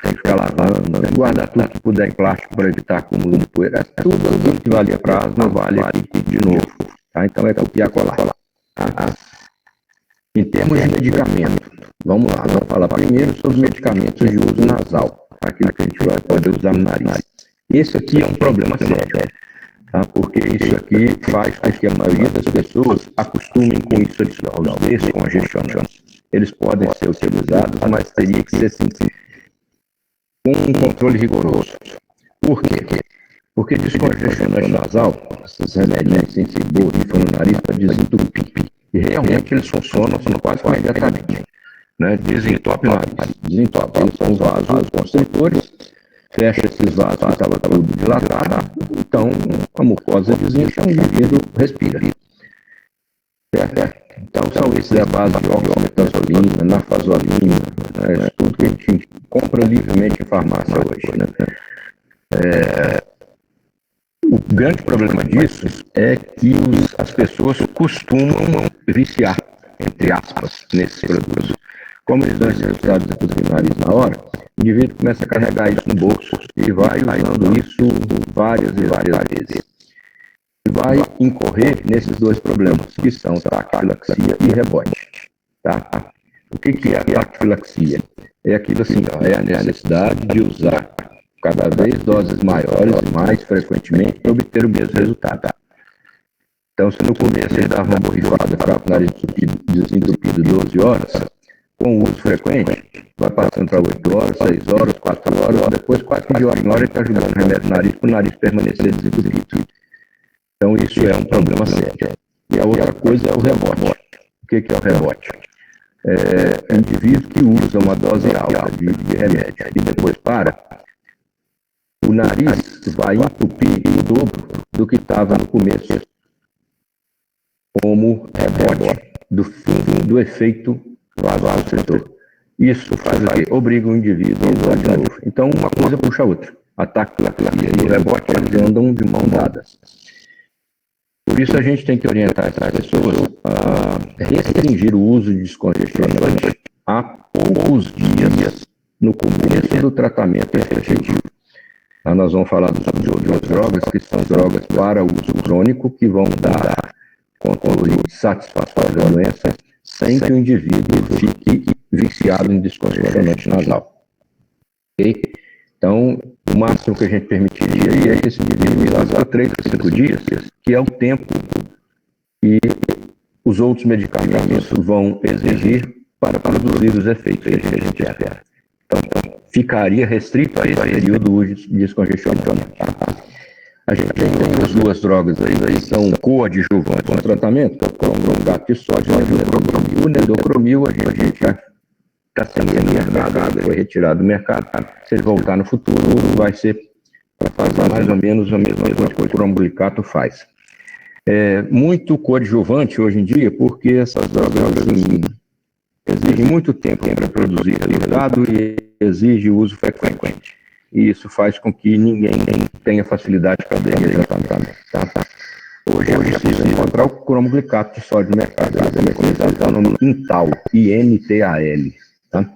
tem que ficar lavando, né? Guardar tudo que puder em plástico para evitar acúmulo de poeira, tudo aquilo que valia para asma vale aqui de novo, tá? Então é copiar, colar. Tá? Em termos de medicamento, vamos lá, vamos falar primeiro sobre medicamentos de uso nasal, aquilo que a gente vai poder usar no nariz. Esse aqui é um problema sério, tá? Porque isso aqui faz com que a maioria das pessoas acostumem com isso aqui, os descongestionantes. Eles podem ser utilizados, mas teria que ser sim, com um controle rigoroso. Por quê? Porque descongestionante nasal, esses remédios sem se borrifam no nariz para desentupir. E realmente eles funcionam quase imediatamente. Né? Desentope o nariz, desentope. Eles são vasos constritores, fecha esses vasos que estava tudo dilatado, então a mucosa desincha, o indivíduo respira. Certo? Então são esses a base de oxametazolina, nafazolina, né? Tudo que a gente compra livremente em farmácia hoje. Né? O grande problema disso é que as pessoas costumam viciar, entre aspas, nesses produtos. Como eles dão esses resultados do nariz na hora, o indivíduo começa a carregar isso no bolso e vai usando isso várias e várias vezes. E vai incorrer nesses dois problemas, que são taquifilaxia e rebote. Tá? O que é a taquifilaxia? É aquilo assim, é a necessidade de usar cada vez doses maiores e mais frequentemente para obter o mesmo resultado. Então, se no começo ele dava uma borrifada, ficava com o nariz desentupido 12 horas, com o uso frequente, vai passando para 8 horas, 6 horas, 4 horas, depois 4 de hora em hora ele está jogando remédio no nariz para o nariz permanecer desentupido. Então, isso é um problema sério. E a outra coisa é o rebote. O que é o rebote? Indivíduo que usa uma dose alta de remédio e depois para, o nariz vai entupir o dobro do que estava no começo, como rebote do fim do efeito vasoconstritor. Isso faz o quê? Obriga o indivíduo a usar de novo. Então, uma coisa puxa a outra. A taquifilaxia e o rebote, eles andam de mãos dadas. Por isso, a gente tem que orientar essas pessoas a restringir o uso de descongestionante a poucos dias no começo do tratamento efetivo. Nós vamos falar de outras drogas, que são drogas para uso crônico, que vão dar controle satisfatório da doença, sem que o indivíduo fique viciado em descongestionante nasal. Okay? Então, o máximo que a gente permitiria é que esse indivíduo usasse por 3 a 5 dias, que é o tempo que os outros medicamentos vão exigir para produzir os efeitos que a gente espera. Então, ficaria restrito a esse período de descongestionamento. A gente tem outras duas drogas aí são coadjuvantes no tratamento, que é o cromogap de sódio e o nedocromil. O nedocromil a gente já está sendo mercado, foi retirado do mercado. Se ele voltar no futuro, vai ser para fazer mais ou menos a mesma coisa que o cromglicato faz. Muito coadjuvante hoje em dia, porque essas drogas assim, exigem muito tempo para produzir resultado e exige uso frequente. E isso faz com que ninguém tenha facilidade para fazer tratamento. Hoje é possível encontrar o cromglicato de sódio no mercado. Ele é comercializado pelo nome Intal, I-N-T-A-L. Tá?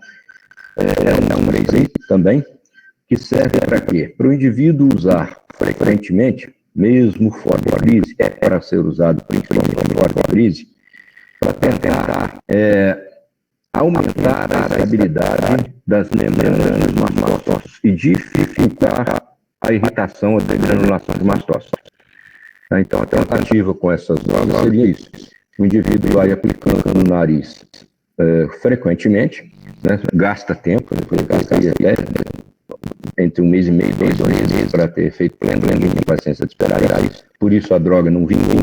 É um laser também, que serve para quê? Para o indivíduo usar frequentemente, mesmo fora da crise, para ser usado principalmente fora da crise, para tentar aumentar a estabilidade das membranas dos mastócitos e dificultar a irritação ou degranulação de mastócitos. Então, a tentativa com essas drogas seria isso. O indivíduo vai aplicando no nariz frequentemente, né? Gasta tempo, gastaria até entre 1 mês e meio e 2 meses para ter efeito pleno, ninguém tem paciência de esperar isso. Por isso a droga não vingou,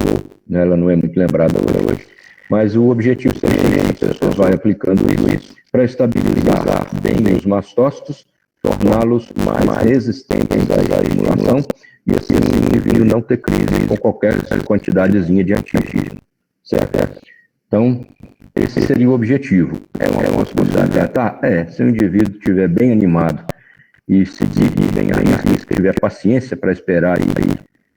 né? Ela não é muito lembrada hoje. Mas o objetivo seria que as pessoas vão aplicando isso para estabilizar bem os mastócitos, torná-los mais resistentes à estimulação e assim o indivíduo não ter crise com qualquer quantidadezinha de antígeno, certo? Então, esse seria o objetivo. É uma possibilidade. Se o indivíduo estiver bem animado e seguir bem a risca, tiver paciência para esperar aí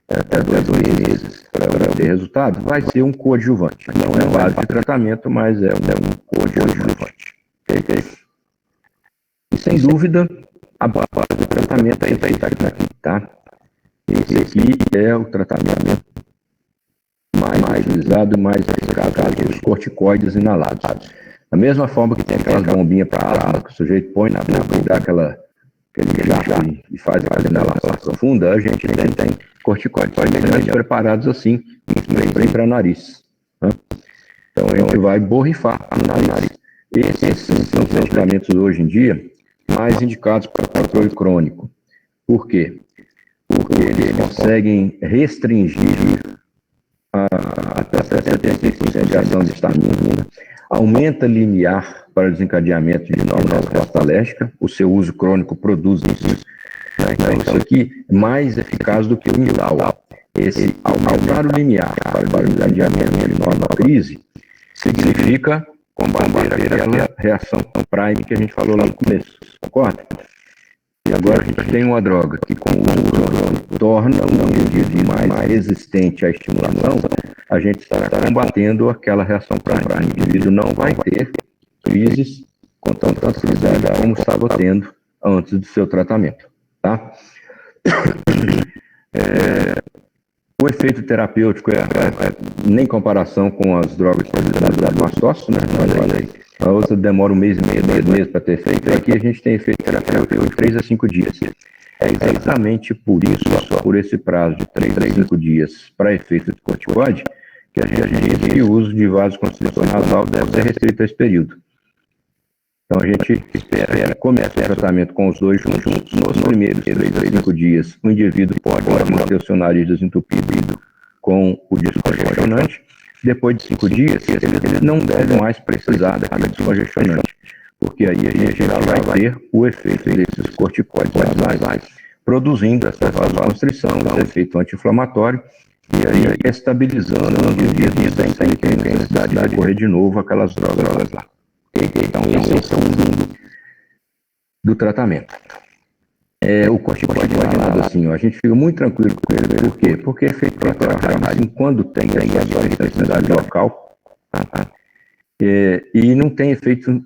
até 2 meses para ter resultado, vai ser um coadjuvante. Não é base de tratamento, mas é um coadjuvante. Okay? E sem dúvida, a base de tratamento é feita aqui, tá? Esse aqui é o tratamento mais utilizado e mais eficaz, os corticoides inalados. Da mesma forma que tem aquelas bombinhas para asma, que o sujeito põe na boca e dá aquele jato e faz aquela inalação profunda, a gente tem corticoides melhores preparados assim, para nariz. Né? Então a gente vai borrifar no nariz. Esses são os medicamentos hoje em dia mais indicados para controle crônico. Por quê? Porque eles conseguem restringir até 75% de ação de histamina, aumenta limiar para desencadeamento de nova resposta alérgica, o seu uso crônico produz isso. Então, isso aqui é mais eficaz do que o Intal. Esse aumentar o limiar para o desencadeamento de nova crise significa combater aquela reação prime que a gente falou lá no começo, concorda? E agora a gente tem uma droga que, com o uso crônico, torna o indivíduo mais resistente à estimulação, a gente está combatendo aquela reação prime. O indivíduo não vai ter crises com tanta facilidade como estava tendo antes do seu tratamento. Tá? O efeito terapêutico nem comparação com as drogas utilizadas no mastócito, né? A outra demora 1 mês e meio, 2 meses para ter efeito. Aqui a gente tem efeito terapêutico de 3 a 5 dias. É exatamente por isso, por esse prazo de 3 a 5 dias para efeito de corticoide, que a gente diz que o uso de vasoconstrição nasal deve ser restrito a esse período. Então a gente espera que comece o tratamento com os dois juntos. Nos primeiros 3 a 5 dias, o indivíduo pode manter o seu nariz desentupido com o descongestionante. Depois de 5 dias, ele não deve mais precisar daquele descongestionante, porque aí a gente já vai ter o efeito desses corticoides nasais, produzindo essa vasoconstrição, o efeito anti-inflamatório, e aí estabilizando o indivíduo sem ter necessidade de correr de novo aquelas drogas lá. Então, esse é o fundo do tratamento. O corticoide inalado, assim, a gente fica muito tranquilo com ele. Por quê? Porque é feito colateral, assim, quando tem essa eletricidade local, e não tem efeito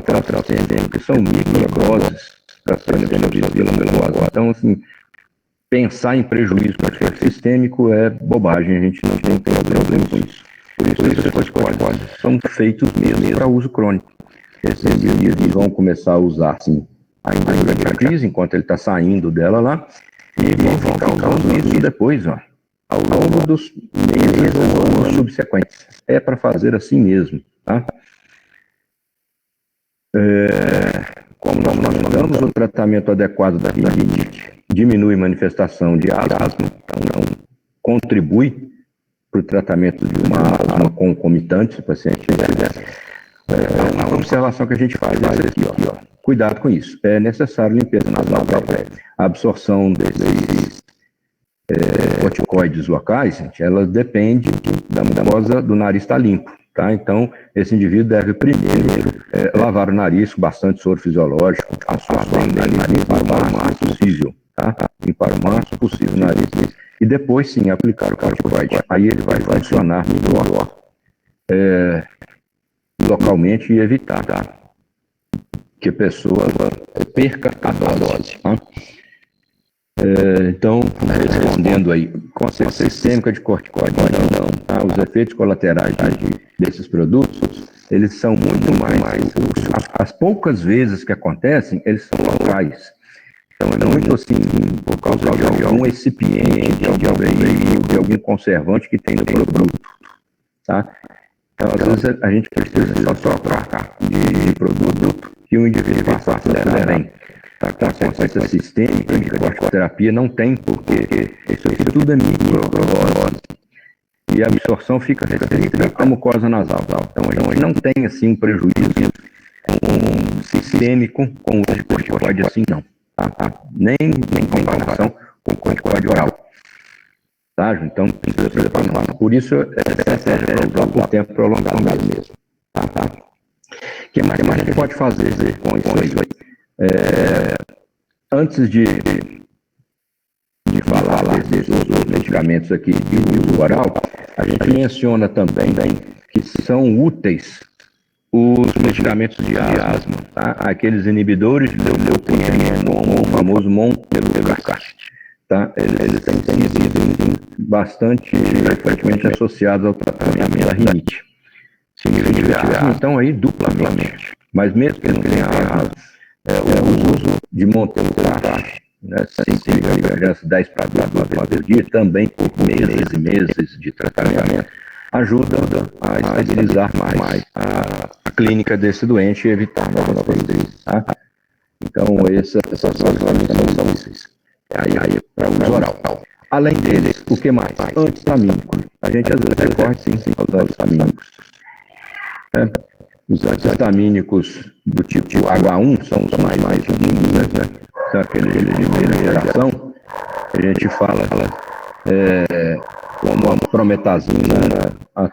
colateral sistêmico, que são microdoses para serem absorvidas pela mucosa. Então, assim, pensar em prejuízo para efeito sistêmico é bobagem, a gente não tem problema com isso. Por isso os corticoides são feitos mesmo para uso crônico. Esses indivíduos vão começar a usar, sim, ainda durante a crise, enquanto ele está saindo dela lá, e vão ficar usando isso depois, ó, ao longo dos meses ou anos subsequentes. É para fazer assim mesmo, tá? Como nós falamos, o tratamento adequado da rinite diminui a manifestação de asma, então não contribui para o tratamento de uma asma concomitante, se o paciente tiver observação que a gente faz é essa aqui, ó. Cuidado com isso. É necessário limpeza nasal prévia. A absorção desses corticoides locais, gente, ela depende da mucosa do nariz estar limpo, tá? Então, esse indivíduo deve primeiro lavar o nariz com bastante soro fisiológico, assoar bem o nariz, limpar o máximo possível, tá? Limpar o máximo possível o nariz. E depois, sim, aplicar o corticoide. Aí ele vai funcionar melhor localmente e evitar que a pessoa perca a dose, tá? Então, respondendo aí, consciência sistêmica de corticoide, não, tá? Os efeitos colaterais desses produtos, eles são muito mais, as poucas vezes que acontecem, eles são locais. Então, é muito assim, por causa de algum excipiente, de algum conservante que tem no produto, tá? Então, às vezes, a gente precisa só trocar de produto que o indivíduo vai acelerar bem. Tá? Com a consciência sistêmica de corticoterapia não tem, porque isso aqui tudo é microdose. E a absorção fica restrita à mucosa nasal. Então, a gente não tem, assim, um prejuízo sistêmico com o corticoide assim, não. Tá? Nem em comparação com o corticoide oral. Tá? Então, precisa preparar. Por isso, é estratégia para usar por tempo prolongado mesmo. Tá? O que mais a gente pode fazer com isso aí? Antes de falar desses outros medicamentos aqui de uso oral, a gente menciona também que são úteis os medicamentos de asma, tá? Aqueles inibidores de leucotrieno, como o famoso montelukast, tá? Eles têm sido bastante frequentemente associados ao tratamento da rinite. Se tiver asma, então aí duplamente. Mas mesmo que não tenha asma, o uso de montelukast, né, 5 mg, 10 para 12 dia, também por meses e meses de tratamento, ajuda a estabilizar mais a clínica desse doente e evitar novas crises, tá? Então, essas também são úteis. Aí para uso oral. Além deles, o que mais? Antistamínicos. A gente às vezes recorre, sim, aos antistamínicos. Os antistamínicos do tipo H1 são os mais comuns, né? São aqueles de primeira geração. A gente fala como a prometazina, a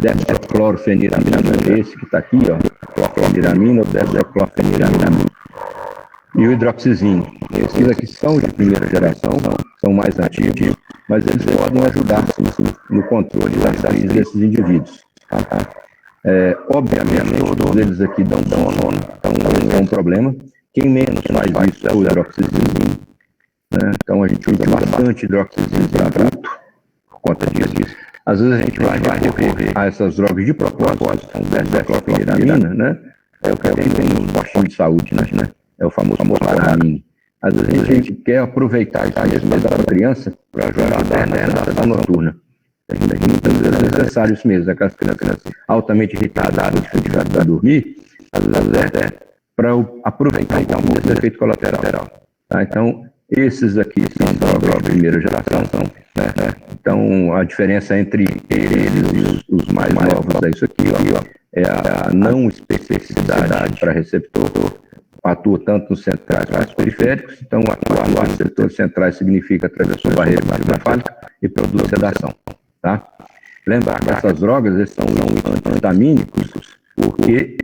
dextroclorfeniramina, esse que está aqui, ó, clorfeniramina ou dextroclorfeniramina, e o hidroxizina. Esses aqui são de primeira geração, são mais antigos, mas eles podem ajudar, sim, no controle das crises desses indivíduos. Obviamente, todos eles aqui dão sono, então não é um problema. Quem menos faz isso é o hidroxizina, né? Então a gente usa bastante hidroxizina para adulto, por conta disso. Às vezes a gente vai recorrer a essas drogas de propósito, como dextroclorfeniramina, né? É o que tem nos postos de saúde, né? É o famoso Paramine. Às vezes a gente quer aproveitar isso mesmo para a criança para ajudar na sessão noturna. Muitas vezes é necessário isso mesmo, aquelas crianças altamente irritadas, dificuldade para dormir, às vezes para aproveitar então esse efeito colateral. Tá? Então, esses aqui são drogas de primeira geração, né? Então, a diferença entre eles e os mais novos é isso aqui, ó, é a não especificidade para receptor. Atua tanto nos centrais quanto nos periféricos. Então, atuar nos receptores centrais significa atravessar a barreira encefálica e produz sedação. Tá? Lembrar que essas drogas eles são antihistamínicos porque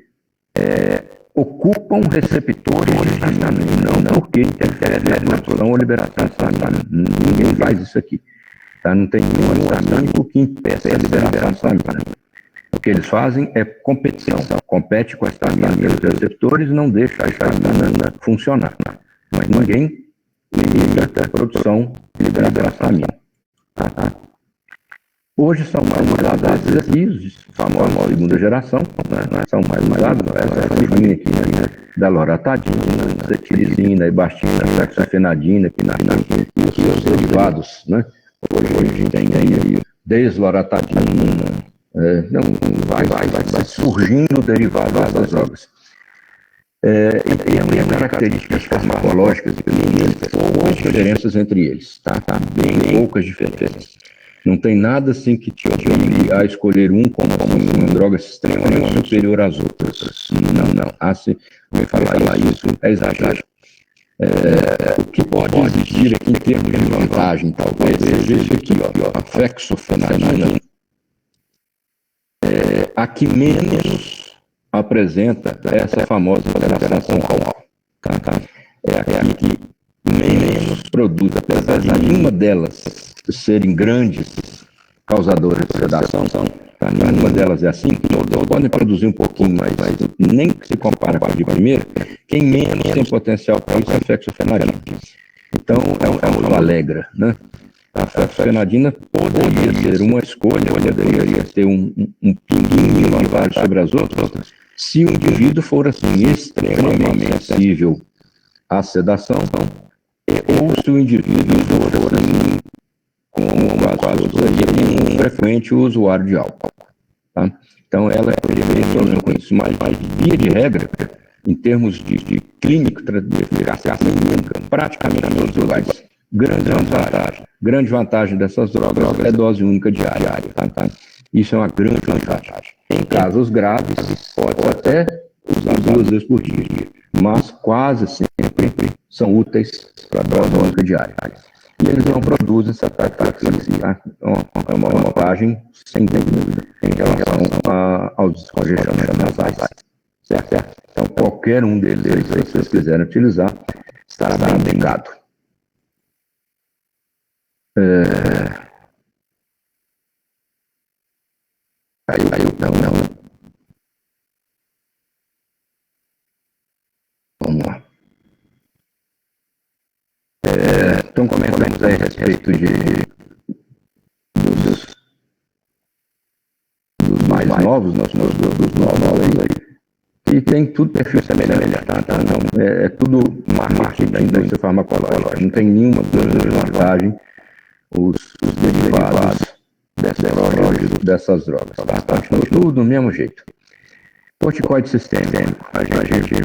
ocupam receptores de histamina, não porque interferem na produção ou liberação de histamina. Ninguém faz isso aqui. Tá? Não tem nenhum histamínico que impeça a liberação de histamina. O que eles fazem é competição. Compete com a histamina pelos receptores e não deixa a histamina funcionar. Mas ninguém limita a produção e liberação de histamina. Tá? Hoje são mais usados aqui, os famosos segunda geração, né? São mais usados, essa família aqui, né? Da loratadina, cetirizina, ibastina, fexofenadina, pinarina e os seus derivados, né? Hoje a gente tem aí desloratadina, vai surgindo derivados das drogas. E tem características farmacológicas e clínicas, poucas diferenças entre eles, tá? Bem poucas diferenças. Não tem nada assim que te obrigue a escolher um como uma droga extremamente superior às outras. Não. Assim, me falar isso é exagero. O que pode existir aqui em termos de vantagem, talvez, seja isso aqui, ó, a fexofenadina, a que menos apresenta essa famosa interação com álcool. Tá? É a que menos produz, apesar de nenhuma delas serem grandes causadoras de sedação, tá? Nenhuma delas é assim, todas podem produzir um pouquinho, mas nem que se compara com a de primeira, quem menos tem potencial para isso é a fexofenadina. Então, é um Alegra, né? A fexofenadina poderia ser uma escolha, poderia ter um pinguinho de vantagem sobre as outras, se o indivíduo for assim extremamente sensível à sedação, ou se o indivíduo for assim, como quase todos, um frequente usuário de álcool. Tá? Então, ela teria problema com isso, mas via de regra, em termos de clínico, de eficácia clínica, praticamente todos os lugares. Grande vantagem dessas drogas é dose única diária. Tá? Isso é uma grande vantagem. Em casos graves, pode até usar 2 vezes por dia, mas quase sempre são úteis para dose única diária. E eles não produzem essa taquicardia, tá? É uma vantagem, sem dúvida, em relação aos descongestionamentos nasais. Certo? Então, qualquer um deles, se vocês quiserem utilizar, estará bem indicado. Não. Vamos lá. Então, comentamos aí a respeito dos mais novos, dos novos aí, que tem tudo perfil semelhante, tá? Não, é tudo marketing da indústria farmacológica, não tem nenhuma desvantagem os derivados dessas drogas, tá? Continua tudo do mesmo jeito. Corticoide sistêmico, a gente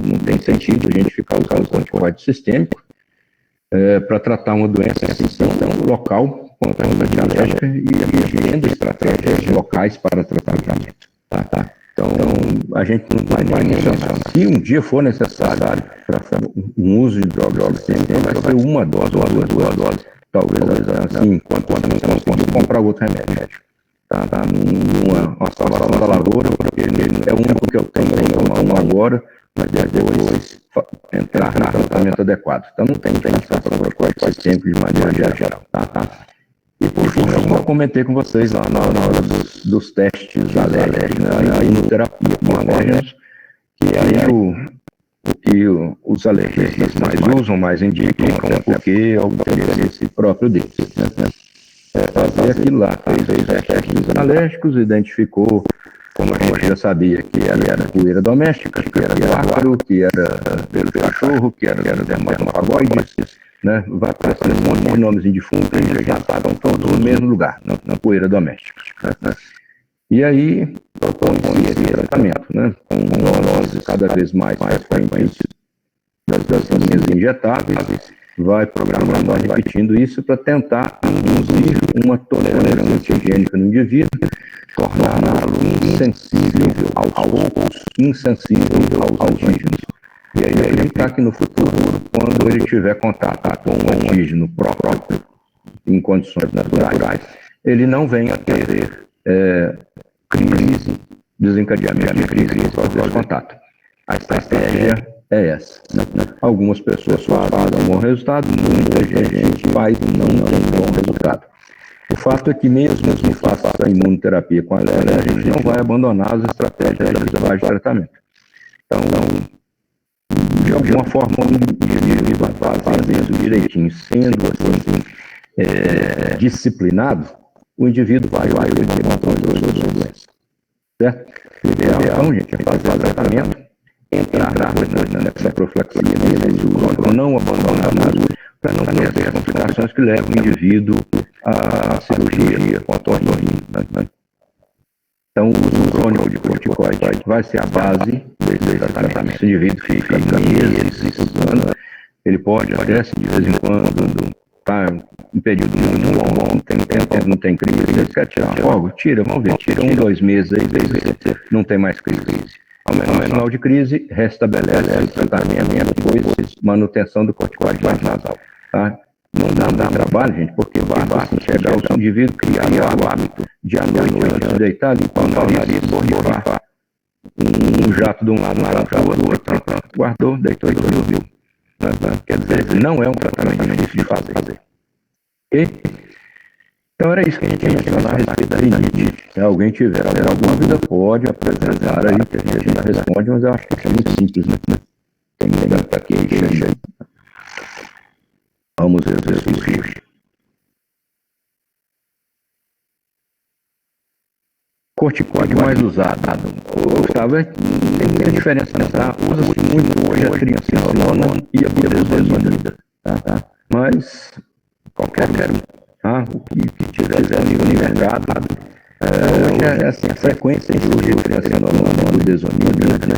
não tem sentido a gente ficar usando corticoide sistêmico para tratar uma doença assim, local, contra uma diabética, e vendo estratégias locais para tratamento. Tá? Então, a gente não vai mencionar. Se um dia for necessário para um uso de drogas sistêmicas, vai ser uma dose ou duas doses. Talvez assim, enquanto não conseguir comprar outro remédio. Tá? Uma salvação da lavoura, porque é o único que eu tenho, um agora, mas depois entrar no tratamento adequado. Então, não tem indicação para corticoide sistêmico de maneira geral. Tá? E por fim, eu comentei com vocês lá na hora dos testes alérgicos, a imunoterapia com alérgenos, que aí o que os alergistas mais usam, mais indicam, porque é o interesse próprio deles. Fazer aquilo lá, fez testes alérgicos, identificou, como a gente já sabia, que era poeira doméstica, que era ácaro, que era pelo cachorro, que era dermatofagoides, né? Vai aparecer um monte de nomes de fungo que já estavam todos no mesmo lugar, na poeira doméstica. Né? E aí, propõe esse tratamento, né? Com doses cada vez mais frequentes das linhas injetáveis, vai programando, repetindo isso para tentar induzir uma tolerância higiênica no indivíduo, torná-lo insensível aos poucos, insensível aos antígenos. E aí acreditar que no futuro, quando ele tiver contato com um antígeno próprio, em condições naturais, ele não venha a ter crise, desencadeamento de crise após contato. A estratégia é essa. Algumas pessoas fazem um bom resultado, muita gente faz e não tem bom resultado. O fato é que mesmo que faça a imunoterapia com alergia, a gente não vai abandonar as estratégias de tratamento. Então, de alguma forma, o indivíduo vai fazendo direitinho, sendo assim, disciplinado, o indivíduo vai ter controle das suas doenças. Certo? O ideal, então, gente, é fazer o tratamento, entrar nessa profilaxia, não abandonar nada, para não ter complicações que levam o indivíduo à cirurgia com a otorrina. Então, o uso crônico de corticoide vai ser a base desse tratamento. Se o indivíduo fica meses usando, ele pode até, de vez em quando, tá um período muito longo, não tem crise, você quer tirar logo? Tira, vamos ver, tira 1, 2 meses aí, você não tem mais crise. Ao menor sinal de crise, restabelece o tratamento, depois manutenção do corticoide nasal. Tá? Não dá trabalho, gente, porque basta chegar o indivíduo criar o hábito de à noite, antes de deitar, limpar o nariz, borrifar um jato de um lado, do outro, guardou, deitou e dormiu. Quer dizer, não é um tratamento difícil de fazer. Ok? Então era isso que a gente ia mencionar a respeito da rinite. Se alguém tiver alguma dúvida, pode apresentar aí, que a gente já responde, mas eu acho que isso é muito simples, né? Tem muita queixa aí. Vamos ver os exercícios. Corticoide mais usado. Gustavo, tem muita diferença, né? Tá? Usa-se muito hoje a triamcinolona e a budesonida. Tá? Mas qualquer um. O que tiver disponível no mercado. Hoje é assim, a frequência de uso de triamcinolona, budesonida,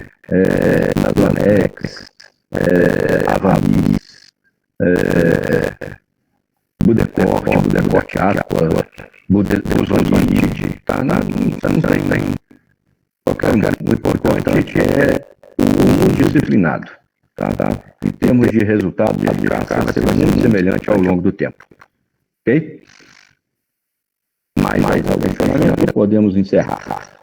Nasonex, Avamis, Budecorte Aqua, Budesonide, tá? Não tem. Qualquer um. O importante é o uso disciplinado. Tá? Em termos de resultado de eficácia, vai ser muito semelhante ao longo do tempo. Ok? Mais algum questionamento? Podemos encerrar.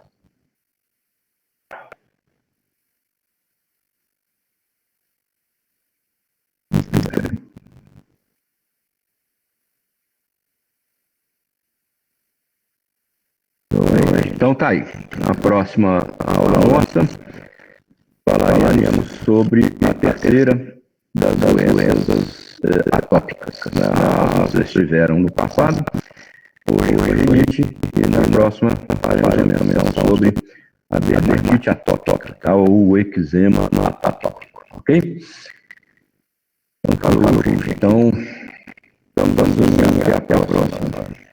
Então tá aí. Na próxima aula nossa, falaremos sobre a terceira das doenças atópicas. Vocês estiveram no passado, hoje foi rinite, e na próxima faremos a menção sobre a dermatite atópica, tá? Ou o eczema atópico, ok? Então, falou, gente. Então, vamos até a próxima.